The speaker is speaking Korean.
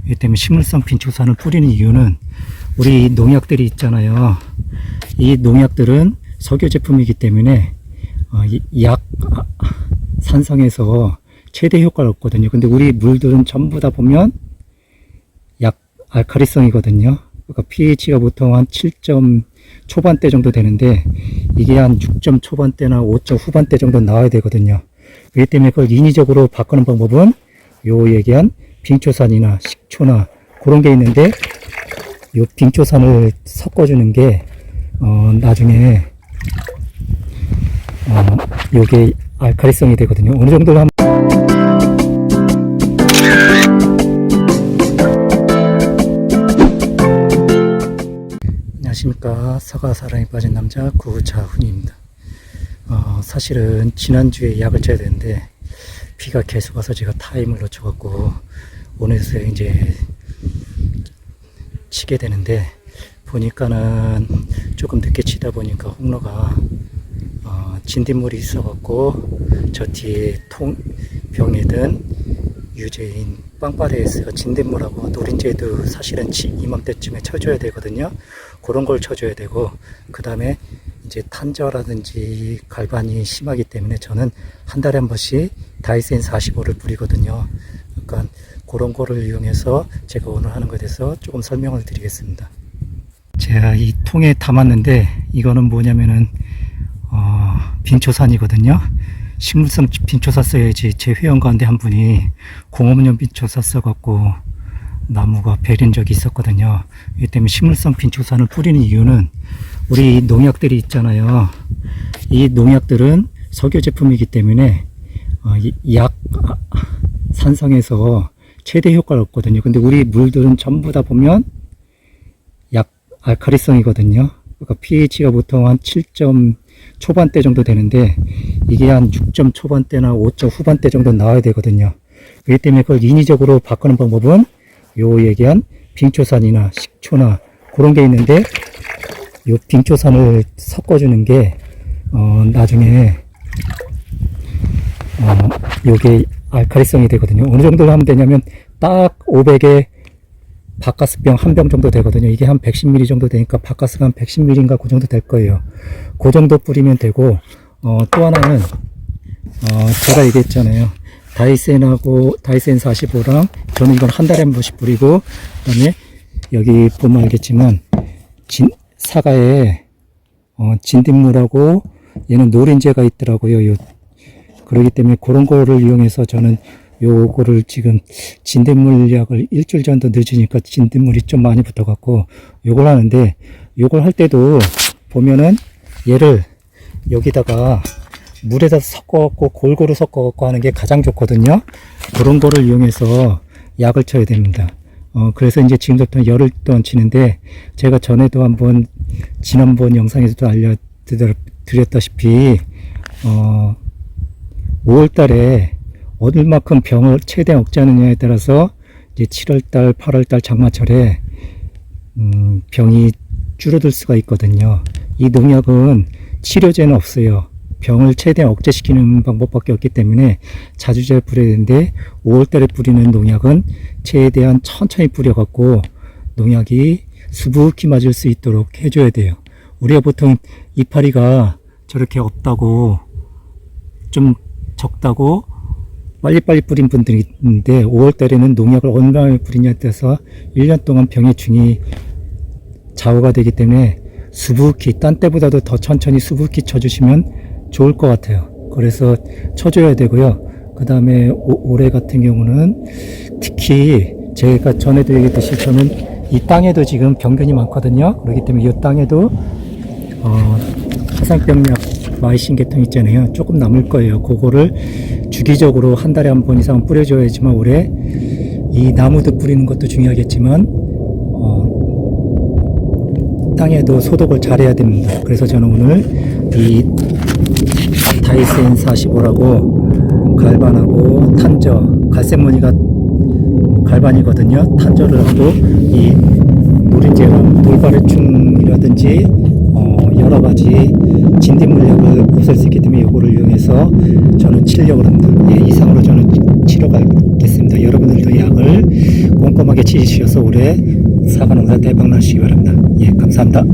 이 때문에 식물성 빈초산을 뿌리는 이유는 우리 농약들이 있잖아요. 이 농약들은 석유 제품이기 때문에 약 산성에서 최대 효과를 얻거든요. 근데 우리 물들은 전부 다 보면 약 알칼리성이거든요. 그러니까 pH가 보통 한 7점 초반대 정도 되는데 이게 한 6점 초반대나 5점 후반대 정도 나와야 되거든요. 그렇기 때문에 그걸 인위적으로 바꾸는 방법은 요 얘기한 빙초산이나 식초나 그런 게 있는데 요 빙초산을 섞어주는 게 나중에 요게 알칼리성이 되거든요. 어느 정도 하면 안녕하십니까. 사과 사랑에 빠진 남자 구자훈입니다. 사실은 지난주에 약을 쳐야 되는데 비가 계속 와서 제가 타임을 놓쳐갖고 오늘서 이제 치게 되는데 보니까는 조금 늦게 치다 보니까 홍로가 진딧물이 있어갖고 저 뒤에 병에 든 유제인 빵바레에서 진딧물하고 노린재도 사실은 이맘때쯤에 쳐줘야 되거든요. 그런 걸 쳐줘야 되고, 그 다음에 이제 탄저라든지 갈반이 심하기 때문에 저는 한 달에 한 번씩 다이센 45를 뿌리거든요. 그러니까 그런 거를 이용해서 제가 오늘 하는 것에 대해서 조금 설명을 드리겠습니다. 제가 이 통에 담았는데 이거는 뭐냐면은 빙초산이거든요. 식물성 빙초사 써야지 제 회원 가운데 한 분이 공업용 빙초사 써갖고 나무가 베린 적이 있었거든요. 이 때문에 식물성 빙초산을 뿌리는 이유는 우리 농약들이 있잖아요. 이 농약들은 석유 제품이기 때문에 약 산성에서 최대 효과를 얻거든요. 근데 우리 물들은 전부 다 보면 약 알칼리성이거든요. 그러니까 pH가 보통 한 7점 초반대 정도 되는데 이게 한 6점 초반대나 5점 후반대 정도 나와야 되거든요. 그렇기 때문에 그걸 인위적으로 바꾸는 방법은 요 얘기한 빙초산이나 식초나 그런 게 있는데 요 빙초산을 섞어주는 게 나중에 요게 알칼리성이 되거든요. 어느 정도로 하면 되냐면 딱 500에 바카스병 한 병 정도 되거든요. 이게 한 110ml 정도 되니까 바카스가 한 110ml인가 그 정도 될 거예요. 그 정도 뿌리면 되고, 또 하나는 제가 얘기했잖아요. 다이센 45랑 저는 이건 한 달에 한 번씩 뿌리고, 그 다음에 여기 보면 알겠지만 사과에 진딧물하고 얘는 노린재가 있더라고요. 그렇기 때문에 그런 거를 이용해서 저는 요거를 지금 진딧물 약을 일주일 정도 늦으니까 진딧물이 좀 많이 붙어갖고 요걸 하는데, 요걸 할 때도 보면은 얘를 여기다가 물에다 섞어갖고 골고루 섞어갖고 하는 게 가장 좋거든요. 그런 거를 이용해서 약을 쳐야 됩니다. 그래서 이제 지금부터 열흘 동안 치는데, 제가 전에도 한번 지난번 영상에서도 알려드렸다시피 5월달에 얼마큼 병을 최대한 억제하느냐에 따라서 이제 7월달, 8월달 장마철에 병이 줄어들 수가 있거든요. 이 농약은 치료제는 없어요. 병을 최대한 억제시키는 방법밖에 없기 때문에 자주 뿌려야 되는데 5월달에 뿌리는 농약은 최대한 천천히 뿌려갖고 농약이 수북히 맞을 수 있도록 해줘야 돼요. 우리가 보통 이파리가 저렇게 없다고 좀 적다고 빨리빨리 뿌린 분들이 있는데 5월달에는 농약을 얼마나 뿌리냐에 따라서 1년 동안 병의 중이 좌우가 되기 때문에 수북히, 딴 때보다도 더 천천히 수북히 쳐주시면 좋을 것 같아요. 그래서 쳐줘야 되고요. 그 다음에 올해 같은 경우는 특히 제가 전에도 얘기했듯이 저는 이 땅에도 지금 병균이 많거든요. 그렇기 때문에 이 땅에도 화상병약 마이신 계통 있잖아요. 조금 남을 거예요. 그거를 주기적으로 한 달에 한 번 이상 뿌려줘야지만 올해 이 나무도 뿌리는 것도 중요하겠지만 땅에도 소독을 잘해야 됩니다. 그래서 저는 오늘 이 다이센 45라고 갈반하고 탄저, 갈색무늬가 갈반이거든요. 탄저를 하고 이 노린재랑 돌바르충이라든지 여러 가지 진딧물약을 보살 수 있기 때문에 이거를 이용해서 저는 치려고 합니다. 예, 이상으로 저는 치러 가겠습니다. 여러분들도 약을 꼭 꼼꼼하게 지지주셔서 올해 사과 농사 대박 나시기 바랍니다. 예, 감사합니다.